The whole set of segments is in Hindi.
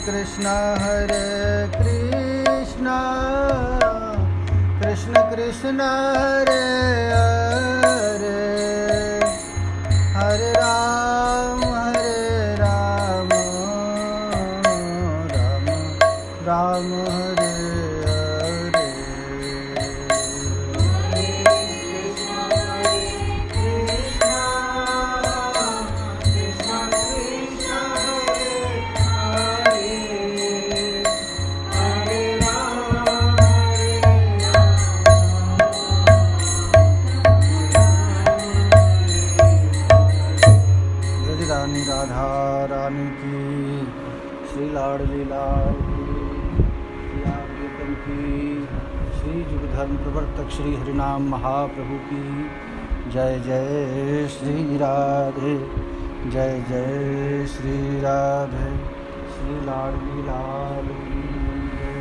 कृष्ण हरे कृष्ण कृष्ण कृष्ण हरे हरे हरे राम राम राम हरे हरे। रानी राधा रानी की, श्री लाडली लाल की, श्री की, श्री युग धर्म प्रवर्तक श्री हरिनाम महाप्रभु की जय जय श्री राधे, जय जय श्री राधे, श्री लाडली लाल की जय।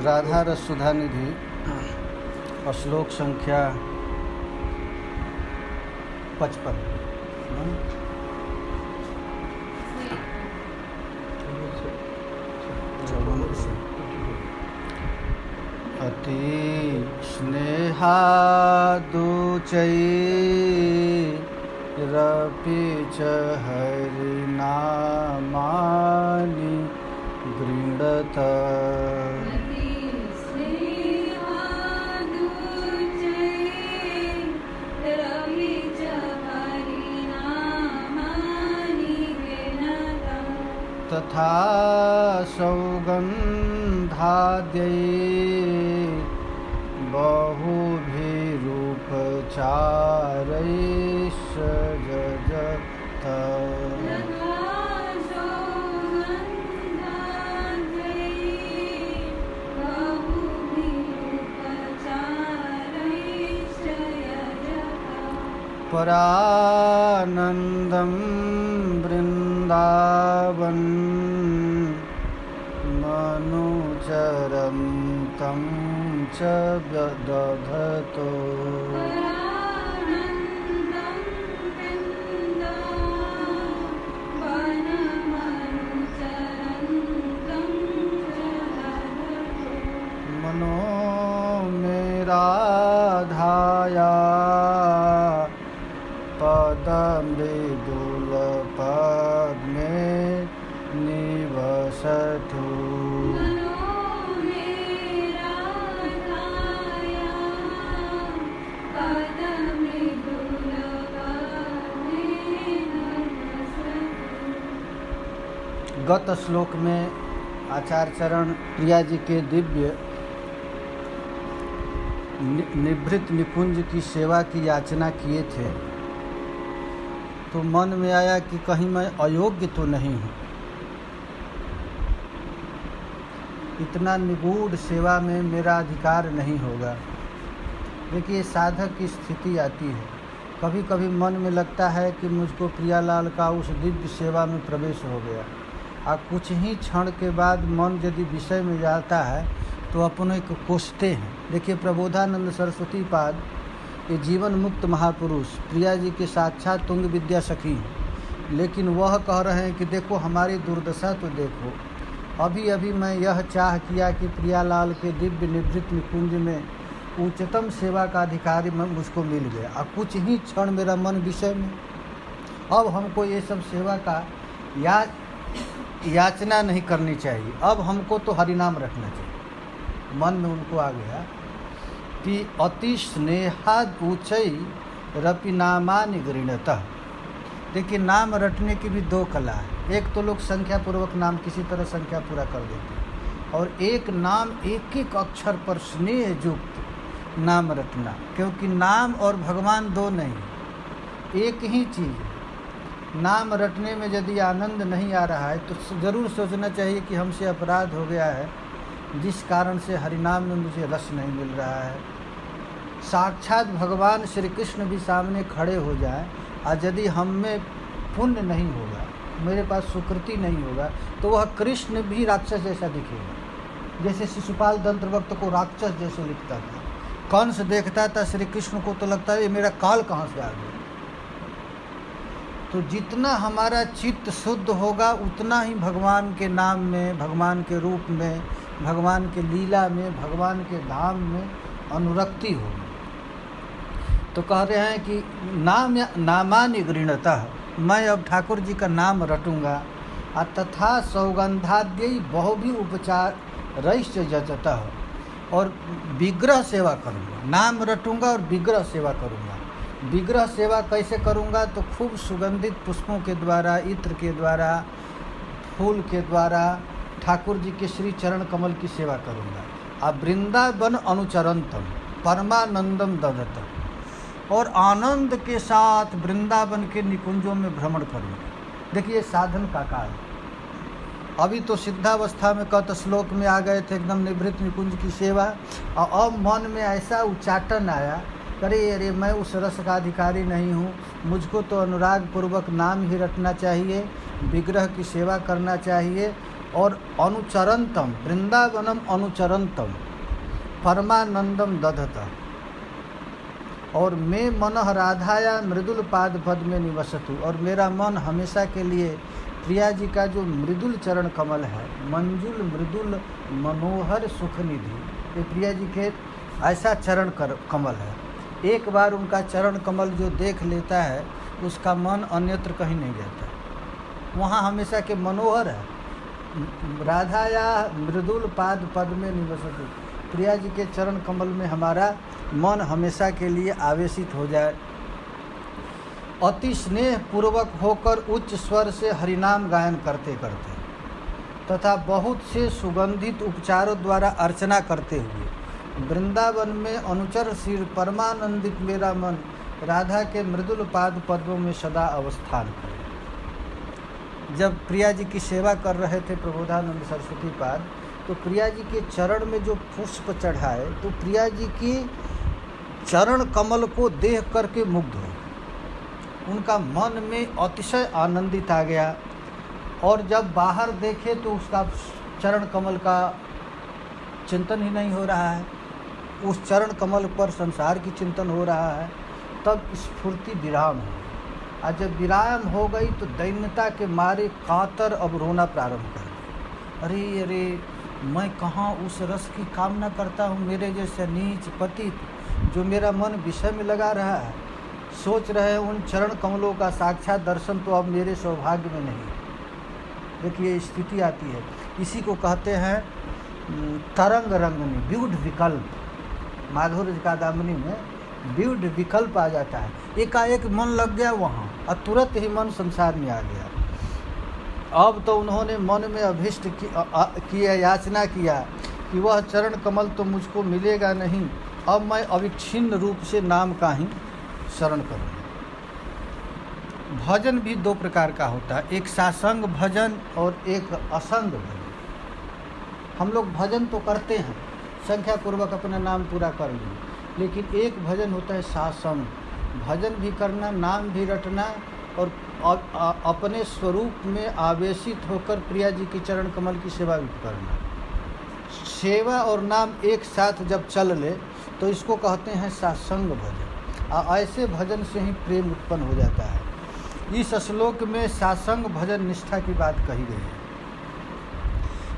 राधा रस सुधा निधि और श्लोक संख्या 55। अति स्नेहादुचै रपि च हरिनामानि गृह्णत। तथा सौगन्धाद्यै बहुभिरूपचारैश्च जजत। परानन्दं वृन्दावन मनुचरन्तं च दधतो। मनो मे राधाया पदमृदुलपद्मे निवसतु। गत श्लोक में आचार्य चरण प्रिया जी के दिव्य निभृत निकुंज की सेवा की याचना किए थे, तो मन में आया कि कहीं मैं अयोग्य तो नहीं हूँ। इतना निगूढ़ सेवा में मेरा अधिकार नहीं होगा। देखिए, साधक की स्थिति आती है, कभी कभी मन में लगता है कि मुझको प्रियालाल का उस दिव्य सेवा में प्रवेश हो गया, और कुछ ही क्षण के बाद मन यदि विषय में जाता है तो अपने को कोसते हैं। देखिए, प्रबोधानंद सरस्वती पाद ये जीवन मुक्त महापुरुष प्रिया जी के साक्षात तुंग विद्या सखी हैं, लेकिन वह कह रहे हैं कि देखो हमारी दुर्दशा तो देखो। अभी अभी मैं यह चाह किया कि प्रियालाल के दिव्य निवृत्त निकुंज में उच्चतम सेवा का अधिकारी मुझको मिल गया, और कुछ ही क्षण मेरा मन विषय में। अब हमको ये सब सेवा का याचना नहीं करनी चाहिए, अब हमको तो हरिनाम रखना चाहिए। मन में उनको आ गया कि अति स्नेहाद ऊँचै रपि नामानि गृह्णतः। देखिए, नाम रटने की भी दो कला है। एक तो लोग संख्या पूर्वक नाम किसी तरह संख्या पूरा कर देते हैं, और एक नाम एक एक अक्षर पर स्नेह युक्त नाम रटना, क्योंकि नाम और भगवान दो नहीं, एक ही चीज़ है। नाम रटने में यदि आनंद नहीं आ रहा है तो ज़रूर सोचना चाहिए कि हमसे अपराध हो गया है, जिस कारण से हरिनाम में मुझे रस नहीं मिल रहा है। साक्षात भगवान श्री कृष्ण भी सामने खड़े हो जाएं, और यदि हम में पुण्य नहीं होगा, मेरे पास सुकृति नहीं होगा, तो वह कृष्ण भी राक्षस जैसा दिखेगा। जैसे शिशुपाल दंत्रवक्त को राक्षस जैसे लिखता था, कंस देखता था श्री कृष्ण को तो लगता है ये मेरा काल कहाँ से आ गया। तो जितना हमारा चित्त शुद्ध होगा उतना ही भगवान के नाम में, भगवान के रूप में, भगवान के लीला में, भगवान के धाम में अनुरक्ति होगी। तो कह रहे हैं कि नामानि गृणतः, मैं अब ठाकुर जी का नाम रटूँगा। तथा सौगंधाद्य बहुभी उपचार रैश्च यजतः, और विग्रह सेवा करूँगा। नाम रटूँगा और विग्रह सेवा करूँगा। विग्रह सेवा कैसे करूँगा? तो खूब सुगंधित पुष्पों के द्वारा, इत्र के द्वारा, फूल के द्वारा ठाकुर जी के श्री चरण कमल की सेवा करूँगा। अब वृंदावन अनुचरंतम परमानंदम ददत, और आनंद के साथ वृंदावन के निकुंजों में भ्रमण करूँगा। देखिए साधन का काल, अभी तो सिद्धावस्था में कत श्लोक में आ गए थे एकदम निवृत्त निकुंज की सेवा, और अब मन में ऐसा उच्चाटन आया, अरे मैं उस रस का अधिकारी नहीं हूँ, मुझको तो अनुराग पूर्वक नाम ही रटना चाहिए, विग्रह की सेवा करना चाहिए। और अनुचरंतम वृंदावनम अनुचरंतम परमानंदम दधत, और मैं मनः राधाया मृदुल पाद पद में निवसतु, और मेरा मन हमेशा के लिए प्रिया जी का जो मृदुल चरण कमल है, मंजुल मृदुल मनोहर सुख निधि, ये प्रिया जी के ऐसा चरण कमल है। एक बार उनका चरण कमल जो देख लेता है उसका मन अन्यत्र कहीं नहीं जाता, वहाँ हमेशा के मनोहर है। राधाया मृदुल पाद पद में निवसतु, प्रिया जी के चरण कमल में हमारा मन हमेशा के लिए आवेशित हो जाए। अति स्नेह पूर्वक होकर उच्च स्वर से हरिनाम गायन करते करते तथा बहुत से सुगंधित उपचारों द्वारा अर्चना करते हुए वृंदावन में अनुचर श्री परमानंदित मेरा मन राधा के मृदुल पाद पद्मों में सदा अवस्थान करे। जब प्रिया जी की सेवा कर रहे थे प्रबोधानंद सरस्वती पाद, तो प्रिया जी के चरण में जो पुष्प चढ़ाए तो प्रिया जी की चरण कमल को देख करके मुग्ध हो, उनका मन में अतिशय आनंदित आ गया। और जब बाहर देखे तो उसका चरण कमल का चिंतन ही नहीं हो रहा है, उस चरण कमल पर संसार की चिंतन हो रहा है। तब स्फूर्ति विराम हो, और जब विराम हो गई तो दैन्यता के मारे कातर अब रोना प्रारंभ कर दिया। अरे अरे, मैं कहाँ उस रस की कामना करता हूँ, मेरे जैसे नीच पतित जो मेरा मन विषय में लगा रहा है, सोच रहे हैं उन चरण कमलों का साक्षात दर्शन तो अब मेरे सौभाग्य में नहीं। देखिए स्थिति आती है, इसी को कहते हैं तरंग रंगनी, व्यूढ़ विकल्प। माधुर्य कादम्बनी में व्यूढ़ विकल्प आ जाता है, एकाएक मन लग गया वहाँ और तुरंत ही मन संसार में आ गया। अब तो उन्होंने मन में अभिष्ट किया, याचना किया कि वह चरण कमल तो मुझको मिलेगा नहीं, अब मैं अविच्छिन्न रूप से नाम का ही शरण करूँगा। भजन भी दो प्रकार का होता है, एक सासंग भजन और एक असंग भजन। हम लोग भजन तो करते हैं, संख्या पूर्वक अपना नाम पूरा कर लें, लेकिन एक भजन होता है सासंग, भजन भी करना, नाम भी रटना और अपने स्वरूप में आवेशित होकर प्रिया जी के चरण कमल की सेवा भी करना। सेवा और नाम एक साथ जब चल ले तो इसको कहते हैं सासंग भजन। ऐसे भजन से ही प्रेम उत्पन्न हो जाता है। इस श्लोक में सासंग भजन निष्ठा की बात कही गई है।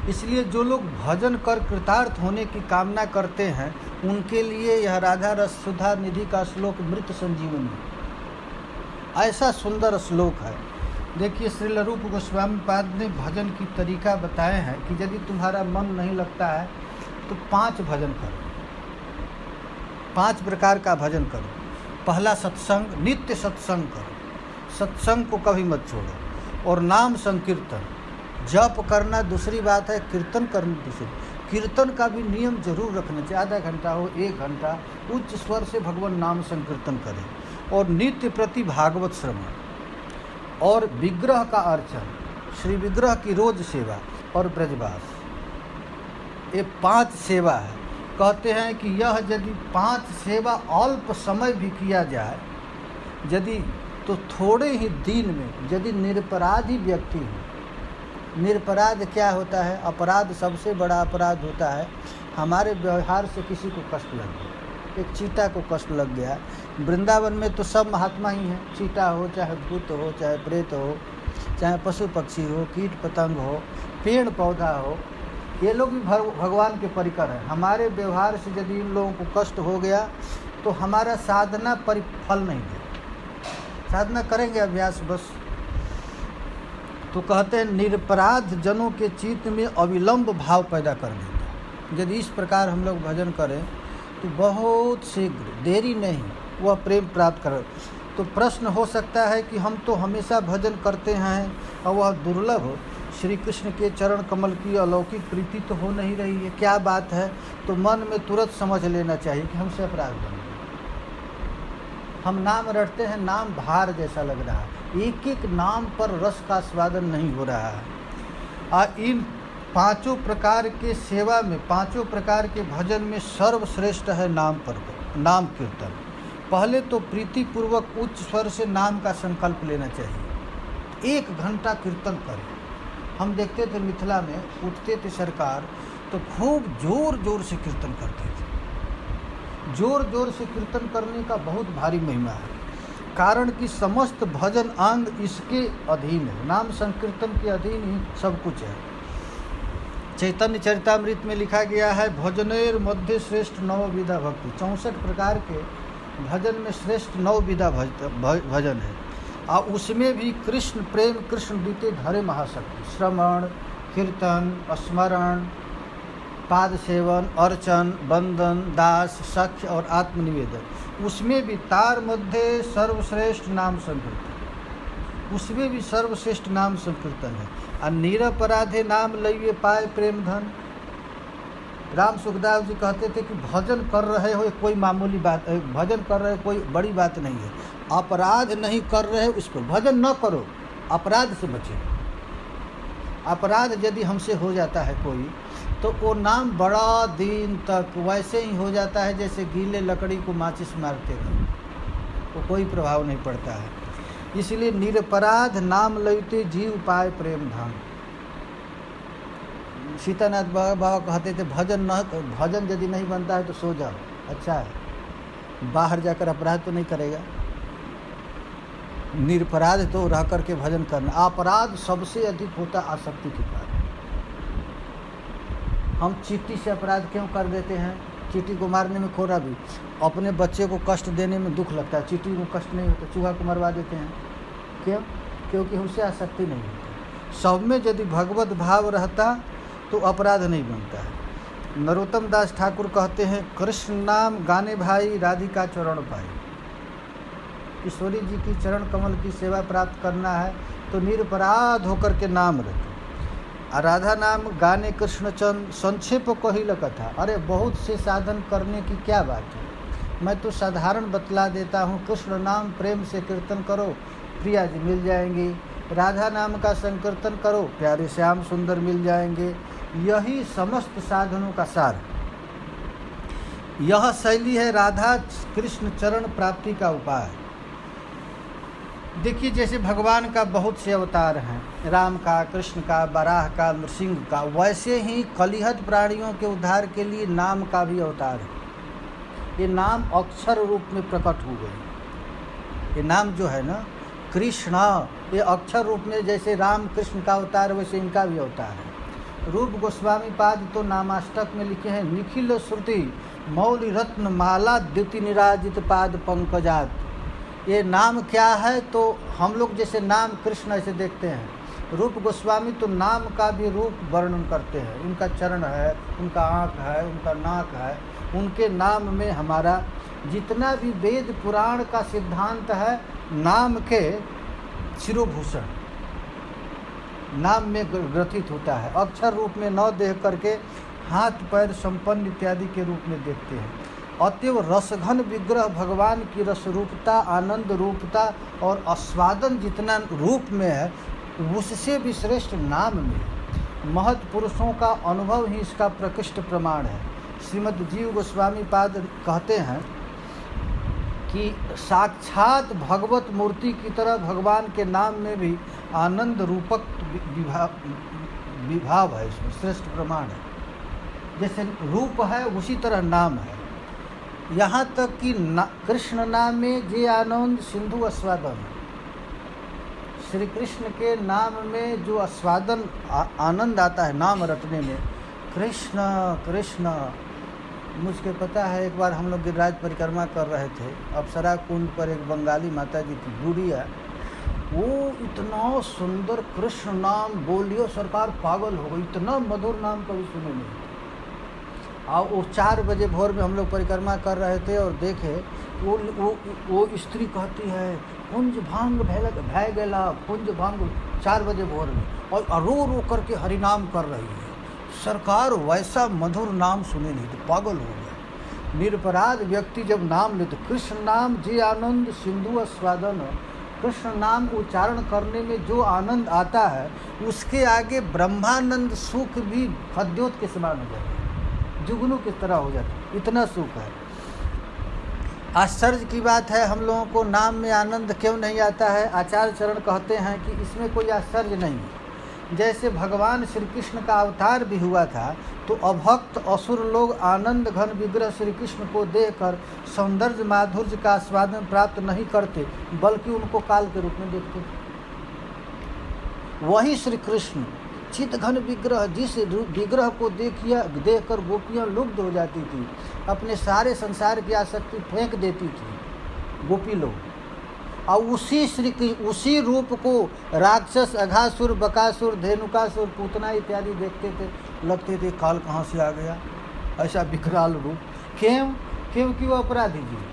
इसलिए जो लोग भजन कर कृतार्थ होने की कामना करते हैं उनके लिए यह राधा रस सुधा निधि का श्लोक मृत संजीवनी ऐसा सुंदर श्लोक है। देखिए श्रील रूप गोस्वामी पाद ने भजन की तरीका बताए हैं कि यदि तुम्हारा मन नहीं लगता है तो 5 भजन करो, 5 प्रकार का भजन करो। पहला सत्संग, नित्य सत्संग करो, सत्संग को कभी मत छोड़ो। और नाम संकीर्तन, जप करना दूसरी बात है, कीर्तन करना दूसरी। कीर्तन का भी नियम जरूर रखना चाहिए, आधा घंटा हो 1 घंटा उच्च स्वर से भगवान नाम संकीर्तन करें। और नित्य प्रति भागवत श्रवण और विग्रह का अर्चन, श्री विग्रह की रोज सेवा और ब्रजवास, ये 5 सेवा है। कहते हैं कि यह यदि 5 सेवा अल्प समय भी किया जाए, यदि तो थोड़े ही दिन में, यदि निरपराधी व्यक्ति हो। निरपराध क्या होता है? अपराध सबसे बड़ा अपराध होता है हमारे व्यवहार से किसी को कष्ट लगे। एक चीता को कष्ट लग गया। वृंदावन में तो सब महात्मा ही हैं, चीता हो, चाहे भूत हो, चाहे प्रेत हो, चाहे पशु पक्षी हो, कीट पतंग हो, पेड़ पौधा हो, ये लोग भी भगवान के परिकर हैं। हमारे व्यवहार से यदि इन लोगों को कष्ट हो गया तो हमारा साधना परिफल नहीं दे। साधना करेंगे अभ्यास बस। तो कहते हैं निरपराध जनों के चित्त में अविलंब भाव पैदा कर देता है। यदि इस प्रकार हम लोग भजन करें तो बहुत शीघ्र, देरी नहीं, वह प्रेम प्राप्त कर। तो प्रश्न हो सकता है कि हम तो हमेशा भजन करते हैं और वह दुर्लभ श्री कृष्ण के चरण कमल की अलौकिक प्रीति तो हो नहीं रही है, क्या बात है? तो मन में तुरंत समझ लेना चाहिए कि हमसे अपराध बन गया। हम नाम रटते हैं, नाम भार जैसा लग रहा है, एक एक नाम पर रस का स्वादन नहीं हो रहा है। इन पांचों प्रकार के सेवा में, पांचों प्रकार के भजन में सर्वश्रेष्ठ है नाम नाम कीर्तन। पहले तो प्रीतिपूर्वक उच्च स्वर से नाम का संकल्प लेना चाहिए। 1 घंटा कीर्तन करें। हम देखते थे मिथिला में उठते थे सरकार तो खूब जोर जोर से कीर्तन करते थे। जोर जोर से कीर्तन करने का बहुत भारी महिमा है, कारण कि समस्त भजन अंग इसके अधीन है। नाम संकीर्तन के अधीन ही सब कुछ है। चैतन्य चरितामृत में लिखा गया है भजनेर मध्य श्रेष्ठ 9 विधा भक्ति। 64 प्रकार के भजन में श्रेष्ठ 9 विधा भजन है। और उसमें भी कृष्ण प्रेम, कृष्ण द्वितीय धरे महाशक्ति, श्रवण, कीर्तन, स्मरण, पाद सेवन, अर्चन, बंदन, दास, सख्य और आत्मनिवेदन। उसमें भी तार मध्य सर्वश्रेष्ठ नाम संकीर्तन, उसमें भी सर्वश्रेष्ठ नाम संकीर्तन है। और निरपराधे नाम लइए पाए प्रेम धन। राम सुखदास जी कहते थे कि भजन कर रहे हो कोई मामूली बात, भजन कर रहे हो कोई बड़ी बात नहीं है। अपराध नहीं कर रहे हो, उस पर भजन न करो, अपराध से बचे। अपराध यदि हमसे हो जाता है कोई, तो वो नाम बड़ा दिन तक वैसे ही हो जाता है जैसे गीले लकड़ी को माचिस मारते रहो, तो कोई प्रभाव नहीं पड़ता है। इसलिए निरपराध नाम लइते जीव पाए प्रेम धाम। सीतानाथ बाबा कहते थे भजन यदि नहीं बनता है तो सो जाओ, अच्छा है, बाहर जाकर अपराध तो नहीं करेगा। निरपराध तो रह करके भजन करना। अपराध सबसे अधिक होता आसक्ति के कारण। हम चींटी से अपराध क्यों कर देते हैं? चींटी को मारने में खोरा भी, अपने बच्चे को कष्ट देने में दुख लगता है। चींटी को कष्ट नहीं होता, चूहा को मरवा देते हैं। क्यों? क्योंकि हमसे आसक्ति नहीं होती। सब में यदि भगवत भाव रहता तो अपराध नहीं बनता है। नरोत्तम दास ठाकुर कहते हैं कृष्ण नाम गाने भाई राधिका चरण पाई। ईश्वरी जी की चरण कमल की सेवा प्राप्त करना है तो निरपराध होकर के नाम रखें। राधा नाम गाने कृष्ण चंद संक्षेप कहिल कथा। अरे बहुत से साधन करने की क्या बात है, मैं तो साधारण बतला देता हूँ। कृष्ण नाम प्रेम से कीर्तन करो, प्रिया जी मिल जाएंगी। राधा नाम का संकीर्तन करो, प्यारे श्याम सुंदर मिल जाएंगे। यही समस्त साधनों का सार। यह शैली है राधा कृष्ण चरण प्राप्ति का उपाय। देखिए जैसे भगवान का बहुत से अवतार हैं, राम का, कृष्ण का, बराह का, नृसिंह का, वैसे ही कलिहत प्राणियों के उद्धार के लिए नाम का भी अवतार है। ये नाम अक्षर रूप में प्रकट हो गए। ये नाम जो है ना कृष्ण, ये अक्षर रूप में जैसे राम कृष्ण का अवतार वैसे इनका भी अवतार है। रूप गोस्वामी पाद तो नामाष्टक में लिखे हैं निखिल श्रुति मौलि रत्न माला द्युति निराजित पाद पंकजात। ये नाम क्या है? तो हम लोग जैसे नाम कृष्ण ऐसे देखते हैं, रूप गोस्वामी तो नाम का भी रूप वर्णन करते हैं। उनका चरण है, उनका आँख है, उनका नाक है, उनके नाम में हमारा जितना भी वेद पुराण का सिद्धांत है, नाम के शिरोभूषण नाम में ग्रथित होता है। अक्षर रूप में न देख करके हाथ पैर संपन्न इत्यादि के रूप में देखते हैं। अतएव रसघन विग्रह भगवान की रस रूपता, आनंद रूपता और आस्वादन जितना रूप में है, उससे भी श्रेष्ठ नाम में महत पुरुषों का अनुभव ही इसका प्रकृष्ट प्रमाण है। श्रीमद् जीव गोस्वामी पाद कहते हैं कि साक्षात भगवत मूर्ति की तरह भगवान के नाम में भी आनंद रूपक विभाव है, इसमें श्रेष्ठ प्रमाण है। जैसे रूप है उसी तरह नाम है। यहाँ तक कि कृष्ण नाम में जे आनंद सिंधु आस्वादन, श्री कृष्ण के नाम में जो आस्वादन आनंद आता है नाम रटने में, कृष्ण कृष्ण। मुझे पता है एक बार हम लोग गिरिराज परिक्रमा कर रहे थे, अप्सरा कुंड पर एक बंगाली माता जी की बुढ़िया, वो इतना सुंदर कृष्ण नाम बोलियो सरकार पागल हो गई, इतना मधुर नाम कभी सुने नहीं। और वो 4 बजे भोर में हम लोग परिक्रमा कर रहे थे और देखे वो स्त्री कहती है कुंज भांग भय गेला, कुंज भांग, 4 बजे भोर में, और रो रो करके हरिनाम कर रही है। सरकार वैसा मधुर नाम सुने नहीं तो पागल हो गया। निरपराध व्यक्ति जब नाम ले तो कृष्ण नाम जे आनंद सिंधु आस्वादन, कृष्ण नाम उच्चारण करने में जो आनंद आता है उसके आगे ब्रह्मानंद सुख भी खद्योत के समान हो जाता है, जुगनू की तरह हो जाता है, इतना सुख है। आश्चर्य की बात है, हम लोगों को नाम में आनंद क्यों नहीं आता है? आचार्य चरण कहते हैं कि इसमें कोई आश्चर्य नहीं है। जैसे भगवान श्री कृष्ण का अवतार भी हुआ था तो अभक्त असुर लोग आनंद घन विग्रह श्री कृष्ण को देखकर सौंदर्य माधुर्य का आस्वादन प्राप्त नहीं करते, बल्कि उनको काल के रूप में देखते। वही श्री कृष्ण चित घन विग्रह, जिस विग्रह को देखकर गोपियाँ लुब्ध हो जाती थी, अपने सारे संसार की आसक्ति फेंक देती थी गोपी लोग, और उसी रूप को राक्षस, अघासुर, बकासुर, धेनुकासुर, पूतना इत्यादि देखते थे, लगते थे काल कहाँ से आ गया, ऐसा विकराल रूप। क्योंकि वो अपराधी जीव,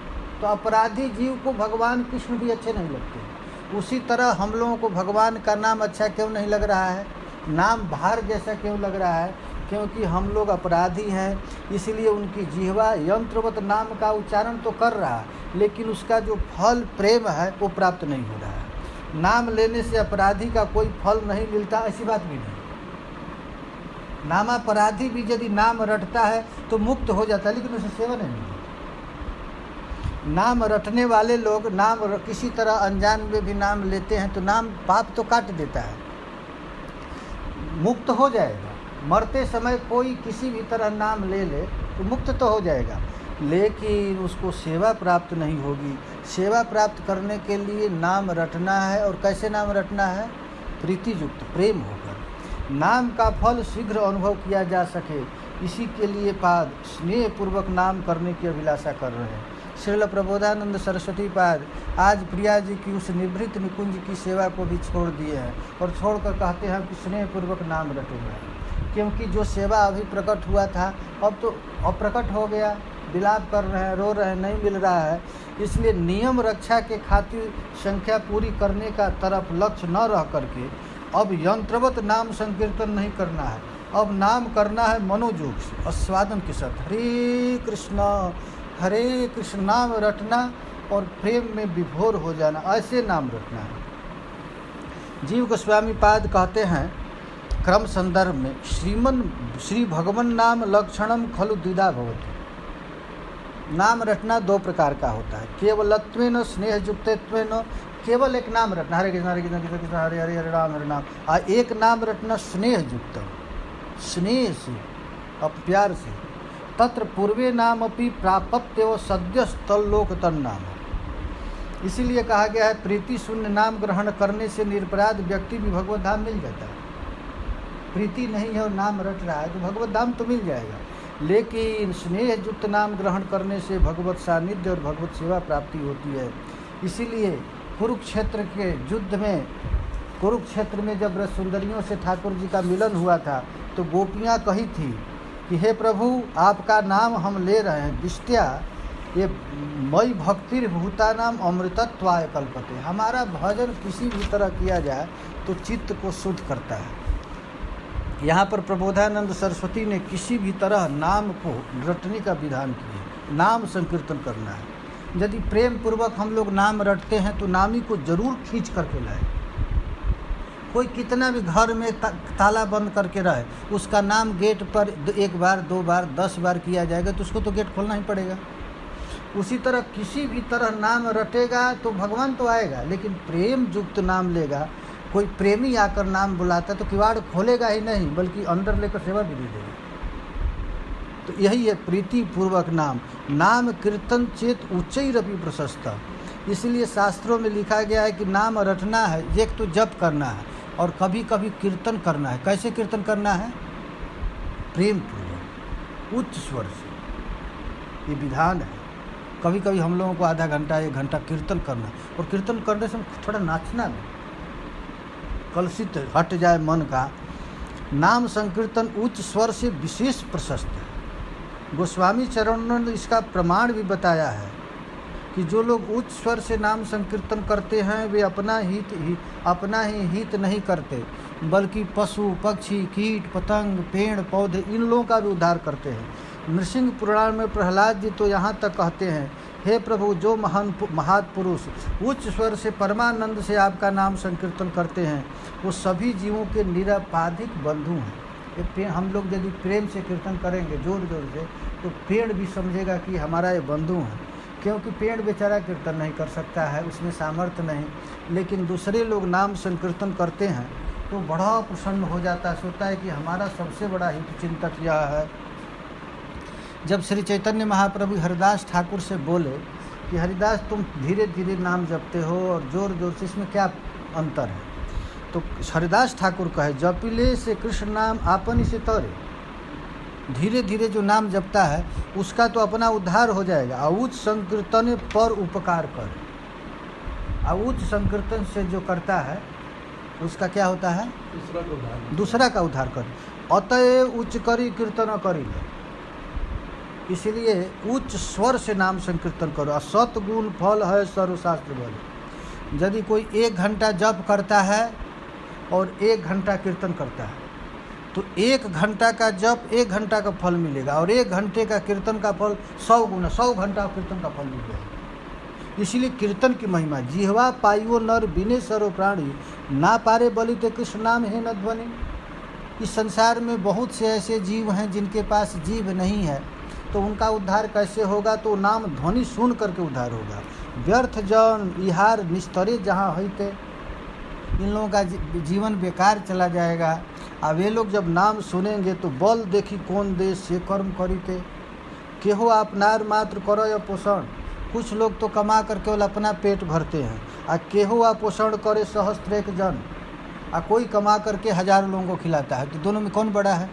तो अपराधी जीव को भगवान कृष्ण भी अच्छे नहीं लगते। उसी तरह हम लोगों को भगवान का नाम अच्छा क्यों नहीं लग रहा है? नाम भार जैसा क्यों लग रहा है? क्योंकि हम लोग अपराधी हैं, इसलिए उनकी जिह्वा यंत्रवत नाम का उच्चारण तो कर रहा है, लेकिन उसका जो फल प्रेम है वो प्राप्त नहीं हो रहा है। नाम लेने से अपराधी का कोई फल नहीं मिलता, ऐसी बात भी नहीं। नामापराधी भी यदि नाम रटता है तो मुक्त हो जाता है, लेकिन उसे सेवा नहीं मिलती। नाम रटने वाले लोग नाम किसी तरह अनजान में भी नाम लेते हैं तो नाम पाप तो काट देता है, मुक्त हो जाएगा। मरते समय कोई किसी भी तरह नाम ले तो मुक्त तो हो जाएगा, लेकिन उसको सेवा प्राप्त नहीं होगी। सेवा प्राप्त करने के लिए नाम रटना है, और कैसे नाम रटना है? प्रीति युक्त, प्रेम होकर। नाम का फल शीघ्र अनुभव किया जा सके, इसी के लिए पाद स्नेह पूर्वक नाम करने की अभिलाषा कर रहे हैं। श्रील प्रबोधानंद सरस्वती पाद आज प्रिया जी की उस निभृत निकुंज की सेवा को भी छोड़ दिए हैं, और छोड़कर कहते हैं कि स्नेह पूर्वक नाम रटूंगा, क्योंकि जो सेवा अभी प्रकट हुआ था अब तो अप्रकट हो गया, विलाप कर रहे हैं, रो रहे हैं, नहीं मिल रहा है। इसलिए नियम रक्षा के खातिर संख्या पूरी करने का तरफ लक्ष्य न रह करके अब यंत्रवत नाम संकीर्तन नहीं करना है, अब नाम करना है मनोयोग से, आस्वादन के साथ हरे कृष्ण नाम रटना और प्रेम में विभोर हो जाना, ऐसे नाम रटना है। जीव गोस्वामी पाद कहते हैं क्रम संदर्भ में, श्री भगवन नाम लक्षणम खलु द्विधा भवति। नाम रटना 2 प्रकार का होता है, केवलत्वेन स्नेहयुक्तत्वेन, केवल एक नाम रटना हरे कृष्ण हरे कृष्ण कृष्ण कृष्ण हरे हरे हरे राम हरे नाम, और एक नाम रटना स्नेह युक्त, स्नेह से, अब प्यार से। तत्र पूर्वे नाम अपि प्राप्त्यव सद्यस्तल्लोक तन्नाम। इसीलिए कहा गया है प्रीति शून्य नाम ग्रहण करने से निरपराध व्यक्ति भी भगवत धाम मिल जाता है। प्रीति नहीं है और नाम रट रहा है तो भगवत धाम तो मिल जाएगा, लेकिन स्नेह युक्त नाम ग्रहण करने से भगवत सानिध्य और भगवत सेवा प्राप्ति होती है। इसीलिए कुरुक्षेत्र के युद्ध में, कुरुक्षेत्र में जब रस सुंदरियों से ठाकुर जी का मिलन हुआ था तो गोपियाँ कही थी कि हे प्रभु आपका नाम हम ले रहे हैं, विष्त्या ये मई भक्तिर भूतानाम अमृतत्वाय कल्पते। हमारा भजन किसी भी तरह किया जाए तो चित्त को शुद्ध करता है। यहाँ पर प्रबोधानंद सरस्वती ने किसी भी तरह नाम को रटने का विधान किया, नाम संकीर्तन करना है। यदि प्रेम पूर्वक हम लोग नाम रटते हैं तो नामी को जरूर खींच करके लाए। कोई कितना भी घर में ताला बंद करके रहे, उसका नाम गेट पर 1 बार 2 बार 10 बार किया जाएगा तो उसको तो गेट खोलना ही पड़ेगा। उसी तरह किसी भी तरह नाम रटेगा तो भगवान तो आएगा, लेकिन प्रेम युक्त नाम लेगा। कोई प्रेमी आकर नाम बुलाता तो किवाड़ खोलेगा ही नहीं, बल्कि अंदर लेकर सेवा भी दे देगा। तो यही है प्रीति पूर्वक नाम। नाम कीर्तन चेत उच्चैरपि प्रशस्त। इसलिए शास्त्रों में लिखा गया है कि नाम रटना है, एक तो जप करना है और कभी कभी कीर्तन करना है। कैसे कीर्तन करना है? प्रेम पूर्वक उच्च स्वर से, ये विधान है। कभी कभी हम लोगों को आधा घंटा 1 घंटा कीर्तन करना, और कीर्तन करने से थोड़ा नाचना भी, कलुषित हट जाए मन का। नाम संकीर्तन उच्च स्वर से विशेष प्रशस्त है। गोस्वामी चरणों ने इसका प्रमाण भी बताया है कि जो लोग उच्च स्वर से नाम संकीर्तन करते हैं वे अपना ही हित नहीं करते, बल्कि पशु पक्षी कीट पतंग पेड़ पौधे इन लोगों का भी उद्धार करते हैं। नृसिंह पुराण में प्रहलाद जी तो यहाँ तक कहते हैं, हे प्रभु, जो महापुरुष उच्च स्वर से परमानंद से आपका नाम संकीर्तन करते हैं वो सभी जीवों के निरपाधिक बंधु हैं। ये पेड़, हम लोग यदि प्रेम से कीर्तन करेंगे जोर जोर से, तो पेड़ भी समझेगा कि हमारा ये बंधु है, क्योंकि पेड़ बेचारा कीर्तन नहीं कर सकता है, उसमें सामर्थ्य नहीं। लेकिन दूसरे लोग नाम संकीर्तन करते हैं तो बड़ा प्रसन्न हो जाता है, सोचता है कि हमारा सबसे बड़ा हित चिंतक यह है। जब श्री चैतन्य महाप्रभु हरिदास ठाकुर से बोले कि हरिदास तुम धीरे धीरे नाम जपते हो और जोर जोर से, इसमें क्या अंतर है? तो हरिदास ठाकुर कहे, जपिले से कृष्ण नाम आपन से तरे। धीरे धीरे जो नाम जपता है उसका तो अपना उद्धार हो जाएगा। उच्च संकीर्तन पर उपकार कर, उच्च संकीर्तन से जो करता है उसका क्या होता है? दूसरा का उद्धार कर। अतएव उच्च करी कीर्तन करी। इसलिए उच्च स्वर से नाम संकीर्तन करो। सतगुण फल है सर्वशास्त्र बोले। यदि कोई 1 घंटा जप करता है और 1 घंटा कीर्तन करता है तो 1 घंटा का जप 1 घंटा का फल मिलेगा, और 1 घंटे का कीर्तन का फल 100 गुना, 100 घंटा कीर्तन का फल मिलेगा। इसलिए कीर्तन की महिमा, जिह्वा पाइयो नर बिने सरो प्राणी, ना पारे बलिते कृष्ण नाम है न ध्वनि। इस संसार में बहुत से ऐसे जीव हैं जिनके पास जीव नहीं है, तो उनका उद्धार कैसे होगा? तो नाम ध्वनि सुन करके उद्धार होगा। व्यर्थ जन इहार निस्तरे जहाँ होते, इन लोगों का जीवन बेकार चला जाएगा। अब वे लोग जब नाम सुनेंगे तो बल देखी कौन देश से कर्म करीते, केहो आपनार मात्र करो या पोषण। कुछ लोग तो कमा कर केवल अपना पेट भरते हैं, और केहो आ पोषण करे सहस्त्रेक जन, और कोई कमा करके 1000 लोगों को खिलाता है। तो दोनों में कौन बड़ा है?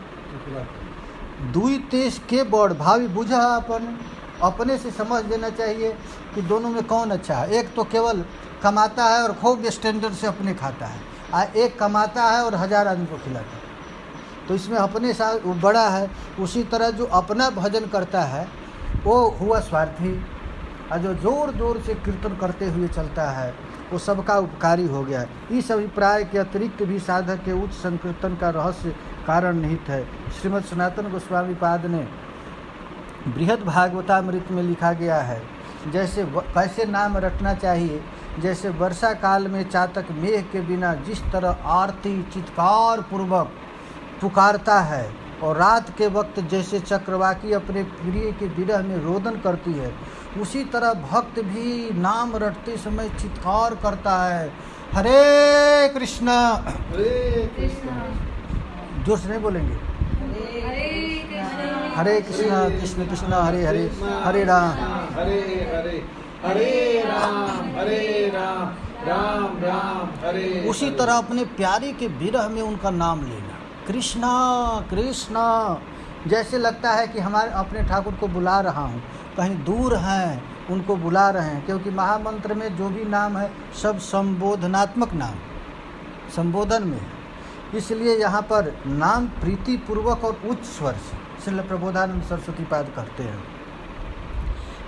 दुई तेज के बड़ भावी बुझा अपन। अपने से समझ लेना चाहिए कि दोनों में कौन अच्छा है। एक तो केवल कमाता है और खूब स्टैंडर्ड से अपने खाता है, और एक कमाता है और 1000 आदमी को खिलाता है, तो इसमें अपने साथ बड़ा है। उसी तरह जो अपना भजन करता है वो हुआ स्वार्थी, और जो जोर जोर से कीर्तन करते हुए चलता है वो सबका उपकारी हो गया। इस अभिप्राय के अतिरिक्त भी साधक के उच्च संकीर्तन का रहस्य कारण निहित है। श्रीमद् सनातन गोस्वामी पाद ने बृहद भागवतामृत में लिखा गया है, जैसे कैसे नाम रटना चाहिए। जैसे वर्षा काल में चातक मेघ के बिना जिस तरह आरती चित्कार पूर्वक पुकारता है, और रात के वक्त जैसे चक्रवाकी अपने प्रिय के विरह में रोदन करती है, उसी तरह भक्त भी नाम रटते समय चित्कार करता है, हरे कृष्ण हरे कृष्ण। जोर से नहीं बोलेंगे, हरे कृष्ण कृष्ण कृष्ण हरे हरे, हरे राम हरे हरे, हरे राम राम राम हरे। उसी तरह अपने प्यारे के विरह में उनका नाम लेना, कृष्णा कृष्णा। जैसे लगता है कि हमारे अपने ठाकुर को बुला रहा हूँ, कहीं दूर हैं उनको बुला रहे हैं, क्योंकि महामंत्र में जो भी नाम है सब संबोधनात्मक नाम, संबोधन में है। इसलिए यहाँ पर नाम प्रीति पूर्वक और उच्च स्वर से श्रील प्रबोधानंद सरस्वती पाद कहते हैं।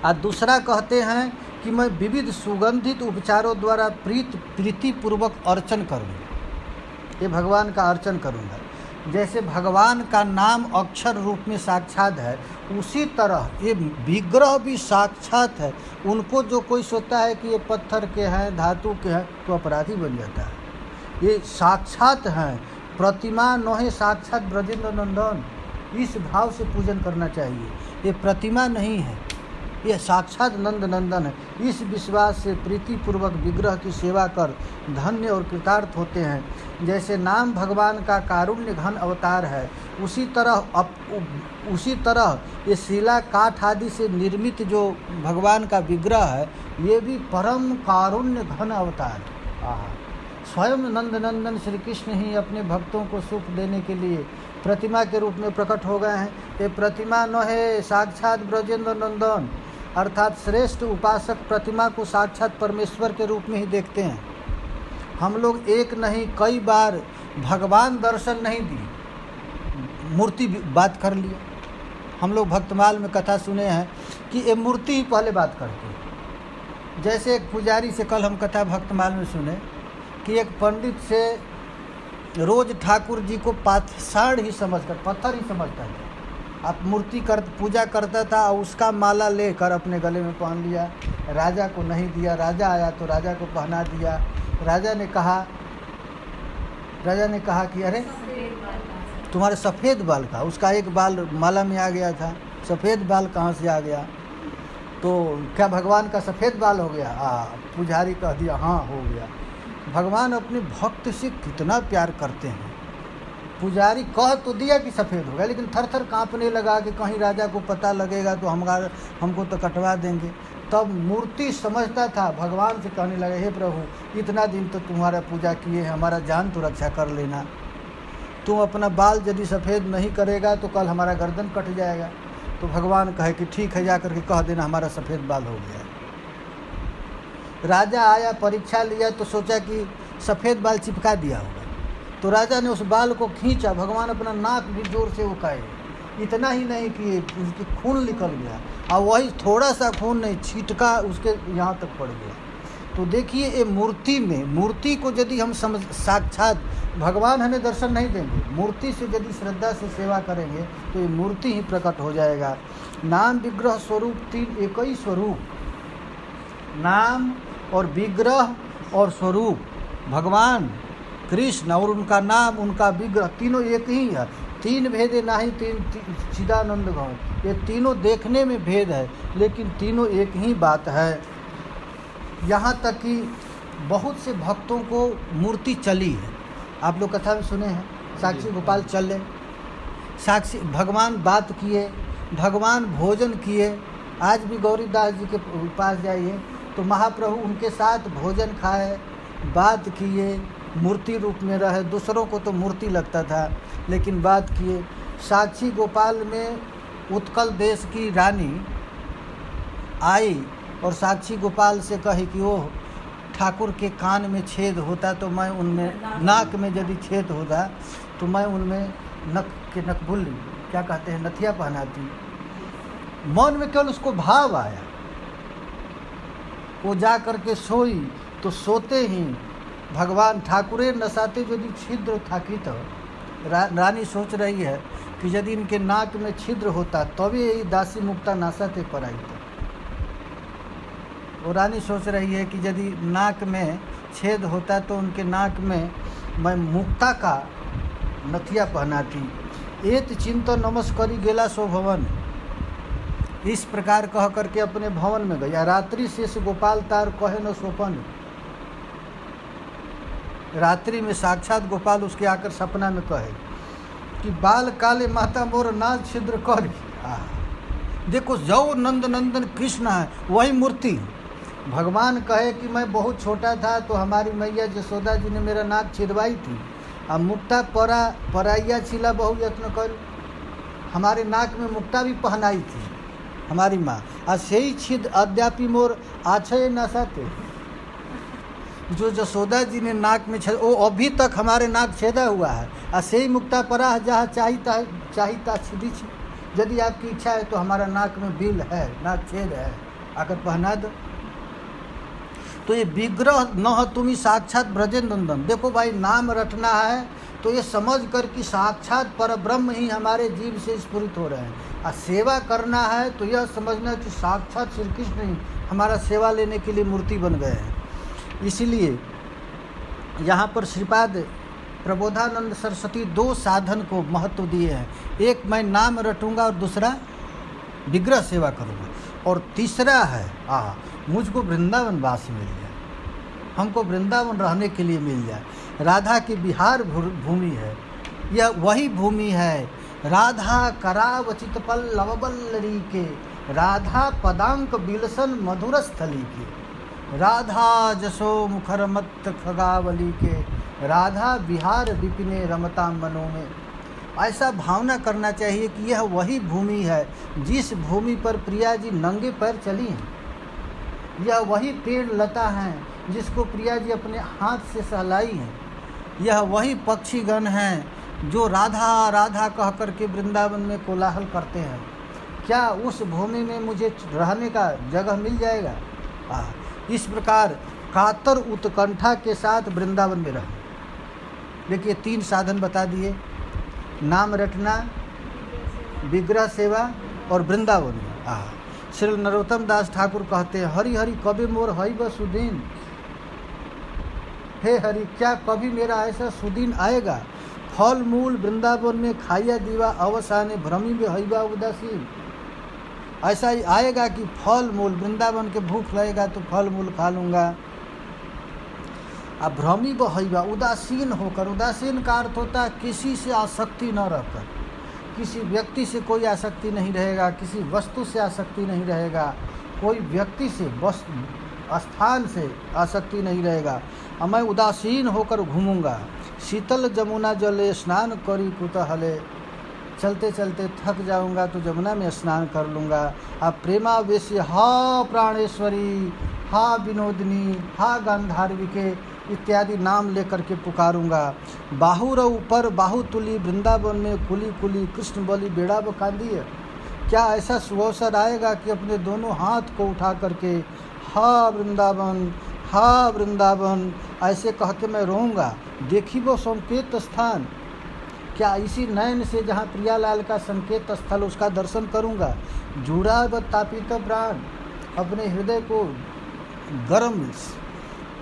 और दूसरा कहते हैं कि मैं विविध सुगंधित उपचारों द्वारा प्रीति पूर्वक अर्चन करूँगा, ये भगवान का अर्चन करूँगा। जैसे भगवान का नाम अक्षर रूप में साक्षात है, उसी तरह ये विग्रह भी साक्षात है। उनको जो कोई सोचता है कि ये पत्थर के हैं धातु के हैं तो अपराधी बन जाता है। ये साक्षात हैं, प्रतिमा नोहे साक्षात ब्रजेंद्र नंदन, इस भाव से पूजन करना चाहिए। ये प्रतिमा नहीं है, यह साक्षात नंद नंदन है। इस विश्वास से प्रीतिपूर्वक विग्रह की सेवा कर धन्य और कृतार्थ होते हैं। जैसे नाम भगवान का कारुण्य घन अवतार है, उसी तरह ये शिला काठ आदि से निर्मित जो भगवान का विग्रह है, ये भी परम कारुण्य घन अवतार है। स्वयं नंद नंदन श्री कृष्ण ही अपने भक्तों को सुख देने के लिए प्रतिमा के रूप में प्रकट हो गए हैं। ये प्रतिमा न है, साक्षात ब्रजेंद्र नंदन, अर्थात श्रेष्ठ उपासक प्रतिमा को साक्षात परमेश्वर के रूप में ही देखते हैं। हम लोग एक नहीं कई बार भगवान दर्शन नहीं दिए, मूर्ति बात कर लिया। हम लोग भक्तमाल में कथा सुने हैं कि ये मूर्ति ही पहले बात करती है। जैसे एक पुजारी से कल हम कथा भक्तमाल में सुने कि एक पंडित से रोज ठाकुर जी को पाषाण ही समझकर, पत्थर ही समझता था। आप मूर्ति पूजा करता था और उसका माला लेकर अपने गले में पहन लिया, राजा को नहीं दिया। राजा आया तो राजा को पहना दिया। राजा ने कहा कि अरे तुम्हारे सफ़ेद बाल का, उसका एक बाल माला में आ गया था, सफ़ेद बाल कहाँ से आ गया? तो क्या भगवान का सफ़ेद बाल हो गया? पुजारी कह दिया हाँ हो गया। भगवान अपने भक्त से कितना प्यार करते हैं। पुजारी कह तो दिया कि सफ़ेद हो गया, लेकिन थर थर काँपने लगा कि कहीं राजा को पता लगेगा तो हमको तो कटवा देंगे। तब मूर्ति समझता था, भगवान से कहने लगा, हे प्रभु इतना दिन तो तुम्हारा पूजा किए, हमारा जान तो रक्षा कर लेना। तुम अपना बाल यदि सफ़ेद नहीं करेगा तो कल हमारा गर्दन कट जाएगा। तो भगवान कहे कि ठीक है, जा करके कह देना हमारा सफ़ेद बाल हो गया। राजा आया, परीक्षा लिया तो सोचा कि सफ़ेद बाल चिपका दिया होगा, तो राजा ने उस बाल को खींचा। भगवान अपना नाक भी जोर से उकाए, इतना ही नहीं कि उसकी खून निकल गया, और वही थोड़ा सा खून नहीं, छींटका उसके यहाँ तक पड़ गया। तो देखिए ये मूर्ति को यदि हम साक्षात भगवान हमें दर्शन नहीं देंगे, मूर्ति से यदि श्रद्धा से सेवा करेंगे तो ये मूर्ति ही प्रकट हो जाएगा। नाम विग्रह स्वरूप तीन एक ही स्वरूप, नाम और विग्रह और स्वरूप, भगवान कृष्ण और उनका नाम उनका विग्रह तीनों एक ही है। तीन भेदे नाही तीन चिदानंद गौ, ये तीनों देखने में भेद है लेकिन तीनों एक ही बात है। यहाँ तक कि बहुत से भक्तों को मूर्ति चली है। आप लोग कथा में सुने हैं, साक्षी गोपाल चले, साक्षी भगवान बात किए, भगवान भोजन किए। आज भी गौरीदास जी के पास जाइए तो महाप्रभु उनके साथ भोजन खाए, बात किए, मूर्ति रूप में रहे। दूसरों को तो मूर्ति लगता था लेकिन बात किए। साक्षी गोपाल में उत्कल देश की रानी आई और साक्षी गोपाल से कही कि ओह ठाकुर के कान में छेद होता तो मैं उनमें, नाक में यदि छेद होता तो मैं उनमें नकबुल क्या कहते हैं नथिया पहनाती। मन में केवल उसको भाव आया, वो जा कर के सोई तो सोते ही भगवान ठाकुरे नसाते यदि छिद्र थाकित। रानी सोच रही है कि यदि इनके नाक में छिद्र होता तभी यही दासी मुक्ता नासाते पर आई। वो रानी सोच रही है कि यदि नाक में छेद होता तो उनके नाक में मैं मुक्ता का नथिया पहनाती। एत चिंत नमस्करी गेला सो भवन, इस प्रकार कह करके अपने भवन में गया। रात्रि शेष गोपाल तार कहे न सोपन, रात्रि में साक्षात गोपाल उसके आकर सपना में कहे कि बाल काले माता मोर नाज छिद्र कर। देखो जो नंद नंदन कृष्ण है वही मूर्ति। भगवान कहे कि मैं बहुत छोटा था तो हमारी मैया जसोदा जी ने मेरा नाक छिदवाई थी, अब मुक्ता पराइया छिला बहु यत्न कर, हमारे नाक में मुक्ता भी पहनाई थी हमारी माँ। और सही छिद अद्यापि मोर आछे नसाते, जो जसोदा जी ने नाक में छेद वो अभी तक हमारे नाक छेदा हुआ है। और सही मुक्ता परा जहाँ चाहिता छिदी, यदि आपकी इच्छा है तो हमारा नाक में बिल है, नाक छेद है, आकर पहना दो। तो ये विग्रह न तुम्ही साक्षात ब्रजेंद्र नंदन। देखो भाई नाम रटना है तो ये समझ कर कि साक्षात परब्रह्म ही हमारे जीव से स्फुरित हो रहे हैं। और सेवा करना है तो यह समझना कि साक्षात श्री कृष्ण ही हमारा सेवा लेने के लिए मूर्ति बन गए हैं। इसीलिए यहाँ पर श्रीपाद प्रबोधानंद सरस्वती दो साधन को महत्व दिए हैं। एक मैं नाम रटूंगा और दूसरा विग्रह सेवा करूंगा। और तीसरा है मुझको वृंदावन वास मिल जाए, हमको वृंदावन रहने के लिए मिल जाए। राधा की बिहार भूमि है, यह वही भूमि है राधा करावचित पल्लवबल्लरी के, राधा पदांक बिलसन मधुर स्थली के, राधा जसो मुखर मत खगावली के, राधा बिहार विपिने रमता मनो में। ऐसा भावना करना चाहिए कि यह वही भूमि है जिस भूमि पर प्रिया जी नंगे पैर चली हैं, यह वही पेड़ लता हैं जिसको प्रिया जी अपने हाथ से सहलाई हैं, यह वही पक्षीगण हैं जो राधा राधा कह करके वृंदावन में कोलाहल करते हैं। क्या उस भूमि में मुझे रहने का जगह मिल जाएगा? इस प्रकार कातर उत्कंठा के साथ वृंदावन में रहें। देखिए 3 साधन बता दिए, नाम रटना, विग्रह सेवा और वृंदावन में। श्री नरोत्तम दास ठाकुर कहते हैं, हरि हरि कभी मोर हई व सुदीन, हे हरि क्या कभी मेरा ऐसा सुदीन आएगा, फल मूल वृंदावन में खाइया दीवा अवसाने भ्रमी में हईवा उदासीन। ऐसा ही आएगा कि फल मूल वृंदावन के भूख लगेगा तो फल मूल खा लूँगा। अब भ्रमी व हईवा उदासीन होकर, उदासीन का अर्थ होता है किसी से आसक्ति न रहकर, किसी व्यक्ति से कोई आसक्ति नहीं रहेगा, किसी वस्तु से आसक्ति नहीं रहेगा, कोई व्यक्ति से स्थान से आसक्ति नहीं रहेगा। अब मैं उदासीन होकर घूमूंगा, शीतल जमुना जले स्नान करी कुतहले, चलते चलते थक जाऊंगा तो जमुना में स्नान कर लूँगा। अब प्रेमावेशी हा प्राणेश्वरी, हा विनोदिनी, हा गांधार्विके इत्यादि नाम लेकर के पुकारूंगा। बाहुर ऊपर बाहु तुली वृंदावन में कुली कुली कृष्ण बलि बेड़ा बकांदी। क्या ऐसा सुअवसर आएगा कि अपने दोनों हाथ को उठा करके हा वृंदावन, हा वृंदावन ऐसे कह के मैं रोऊंगा। देखी वो संकेत स्थान, क्या इसी नयन से जहाँ प्रियालाल का संकेत स्थल उसका दर्शन करूँगा। जुड़ा व तापित प्राण, अपने हृदय को गर्म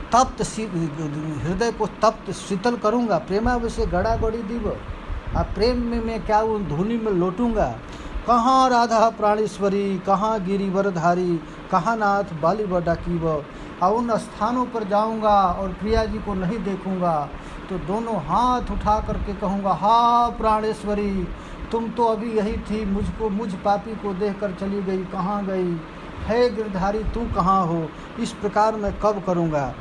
तप्त हृदय को तप्त शीतल करूँगा। प्रेमावेशी गड़ा गड़ी दीव, अब प्रेम में मैं क्या उन धुनी में लौटूंगा। कहाँ राधा प्राणेश्वरी, कहाँ गिरिवरधारी, कहाँ नाथ बाली डाकीव। और उन स्थानों पर जाऊंगा और प्रिया जी को नहीं देखूंगा तो दोनों हाथ उठा करके कहूँगा, हा प्राणेश्वरी तुम तो अभी यही थी, मुझ पापी को देखकर चली गई, कहाँ गई, है गिरधारी तू कहाँ हो। इस प्रकार मैं कब करूँगा।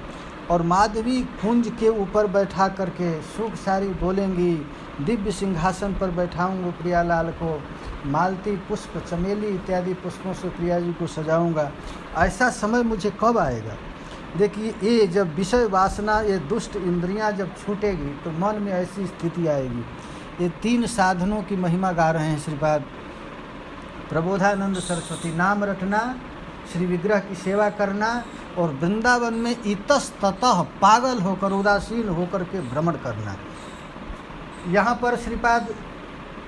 और माधवी कुंज के ऊपर बैठा करके सुख सारी बोलेंगी, दिव्य सिंहासन पर बैठाऊंगा प्रियालाल को, मालती पुष्प चमेली इत्यादि पुष्पों से प्रिया जी को सजाऊंगा। ऐसा समय मुझे कब आएगा। देखिए ये जब विषय वासना, ये दुष्ट इंद्रियां जब छूटेगी तो मन में ऐसी स्थिति आएगी। ये 3 साधनों की महिमा गा रहे हैं श्रीपाद प्रबोधानंद सरस्वती। नाम रटना, श्री विग्रह की सेवा करना और वृंदावन में इतस्ततः पागल होकर, उदासीन होकर के भ्रमण करना। यहाँ पर श्रीपाद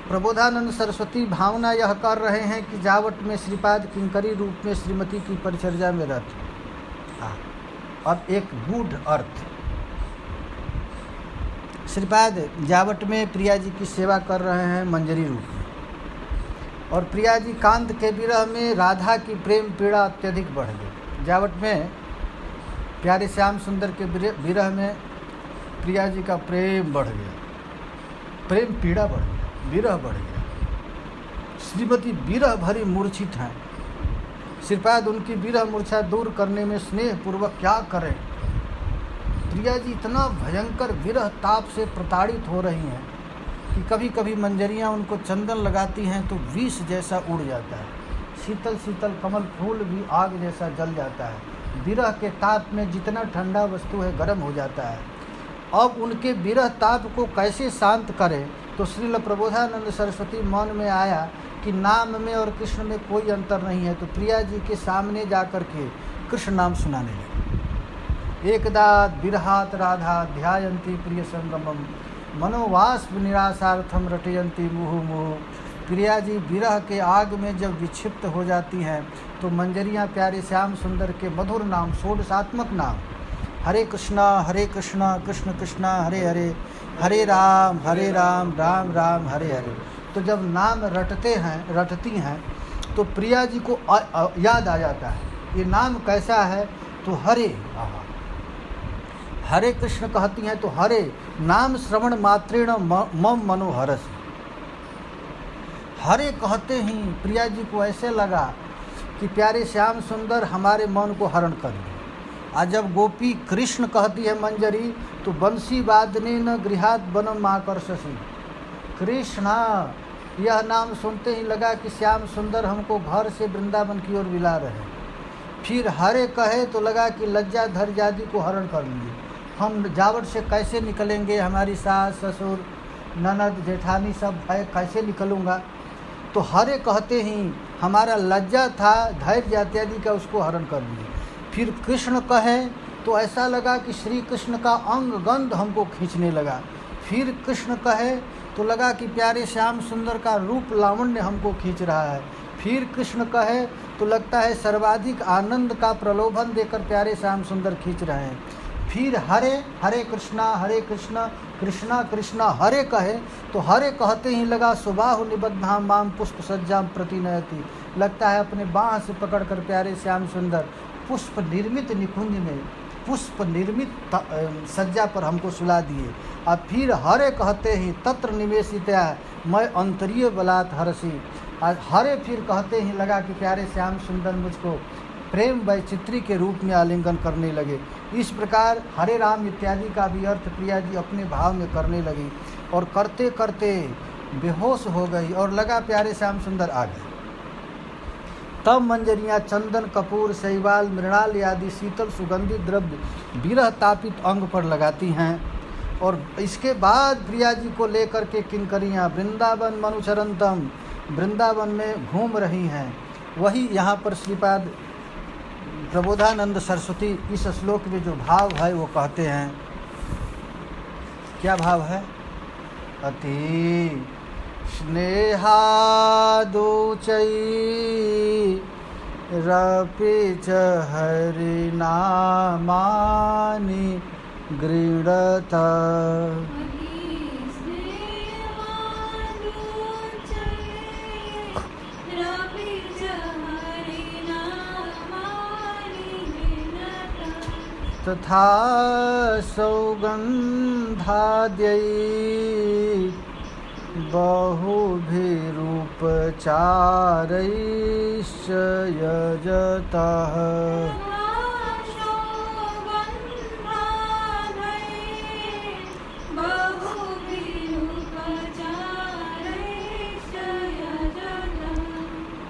प्रबोधानंद सरस्वती भावना यह कर रहे हैं कि जावट में श्रीपाद किंकरी रूप में श्रीमती की परिचर्या में रहते। अब एक गूढ़ अर्थ, श्रीपाद जावट में प्रिया जी की सेवा कर रहे हैं मंजरी रूप में, और प्रिया जी कांत के विरह में राधा की प्रेम पीड़ा अत्यधिक बढ़ गई। जावट में प्यारे श्याम सुंदर के विरह में प्रिया जी का प्रेम बढ़ गया, प्रेम पीड़ा बढ़ गया, विरह बढ़ गया। श्रीमती विरह भरी मूर्छित हैं। श्रीपाद उनकी विरह मूर्छा दूर करने में स्नेह पूर्वक क्या करें। प्रिया जी इतना भयंकर विरह ताप से प्रताड़ित हो रही हैं कि कभी कभी मंजरियाँ उनको चंदन लगाती हैं तो विष जैसा उड़ जाता है, शीतल शीतल कमल फूल भी आग जैसा जल जाता है। विरह के ताप में जितना ठंडा वस्तु है गर्म हो जाता है। अब उनके विरह ताप को कैसे शांत करें, तो श्रील प्रबोधानंद सरस्वती मन में आया कि नाम में और कृष्ण में कोई अंतर नहीं है, तो प्रिया जी के सामने जाकर के कृष्ण नाम सुनाने लगे। एकदा विरहात राधा ध्यायन्ती प्रिय संगमम, मनोवास्प निराशार्थम रटयन्ती मुहु मुहु। प्रिया जी विरह के आग में जब विक्षिप्त हो जाती हैं तो मंजरियाँ प्यारे श्याम सुंदर के मधुर नाम, षोडशात्मक नाम, हरे कृष्णा कृष्ण कृष्णा हरे हरे, हरे राम राम राम हरे हरे। तो जब नाम रटती हैं तो प्रिया जी को याद आ जाता है ये नाम कैसा है। तो हरे, हरे कृष्ण कहती हैं तो हरे नाम श्रवण मात्रेण मम मनोहरस। हरे कहते ही प्रिया जी को ऐसे लगा कि प्यारे श्याम सुंदर हमारे मन को हरण कर ले। आज जब गोपी कृष्ण कहती है मंजरी तो बंसी वादने न गृहात वनम आकर्षसी। कृष्ण यह नाम सुनते ही लगा कि श्याम सुंदर हमको घर से वृंदावन की ओर मिला रहे। फिर हरे कहे तो लगा कि लज्जा धैर्य आदि को हरण कर लिए। हम जावट से कैसे निकलेंगे, हमारी सास ससुर ननद जेठानी सब है, कैसे निकलूँगा। तो हरे कहते ही हमारा लज्जा था धैर्य इत्यादि का उसको हरण कर लिए। फिर कृष्ण कहे तो ऐसा लगा कि श्री कृष्ण का अंग गंध हमको खींचने लगा। फिर कृष्ण कहे तो लगा कि प्यारे श्याम सुंदर का रूप लावण्य हमको खींच रहा है। फिर कृष्ण कहे तो लगता है सर्वाधिक आनंद का प्रलोभन देकर प्यारे श्याम सुंदर खींच रहे हैं। फिर हरे हरे कृष्णा कृष्णा कृष्णा हरे कहे तो हरे कहते ही लगा सुबाहु निबद्धाम माम पुष्प सज्जाम प्रतिनयति। लगता है अपने बाँह से पकड़कर प्यारे श्याम सुंदर पुष्प निर्मित निकुंज में पुष्प निर्मित सज्जा पर हमको सुला दिए। और फिर हरे कहते ही तत्र निवेशितया मैं अंतरीय बलात् हरसी। आज हरे फिर कहते ही लगा कि प्यारे श्याम सुंदर मुझको प्रेम वैचित्री के रूप में आलिंगन करने लगे। इस प्रकार हरे राम इत्यादि का भी अर्थ प्रिया जी अपने भाव में करने लगी और करते करते बेहोश हो गई और लगा प्यारे श्याम सुंदर आ गए। तब मंजरियाँ चंदन कपूर शैवाल मृणाल आदि शीतल सुगंधित द्रव्य विरह तापित अंग पर लगाती हैं। और इसके बाद प्रिया जी को लेकर के किंकरियाँ वृंदावन मनुचरंतम वृंदावन में घूम रही हैं। वही यहाँ पर श्रीपाद प्रबोधानंद सरस्वती इस श्लोक में जो भाव है वो कहते हैं। क्या भाव है? अति स्नेहादुचै रपि च हरिनामानि गृह्णत। तथा सौगंधाद्यै बहुभिरूपचारैश्च यजतः।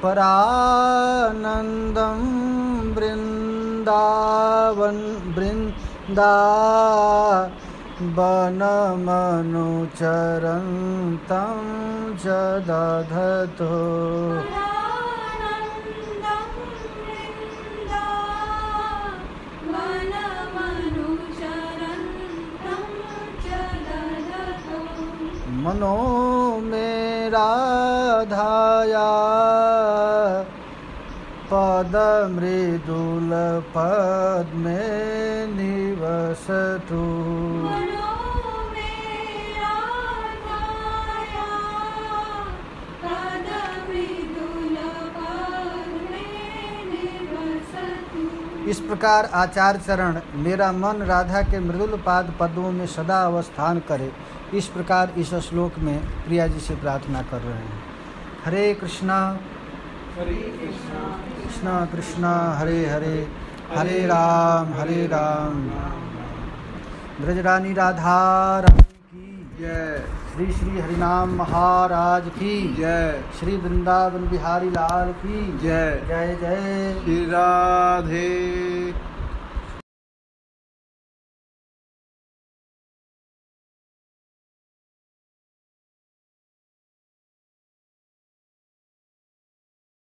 परानंदं वनमनुचरन्तं च दधतो। मनो में राधाया पद मृदुल पद में निवसतु। इस प्रकार आचार्य चरण मेरा मन राधा के मृदुल पाद पद्मों में सदा अवस्थान करे। इस प्रकार इस श्लोक में प्रिया जी से प्रार्थना कर रहे हैं। हरे कृष्णा कृष्णा कृष्णा हरे हरे हरे राम ब्रजरानी राधा रानी की जय। श्री श्री हरिनाम महाराज की जय। श्री वृंदावन बिहारी लाल की जय। जय जय। श्री राधे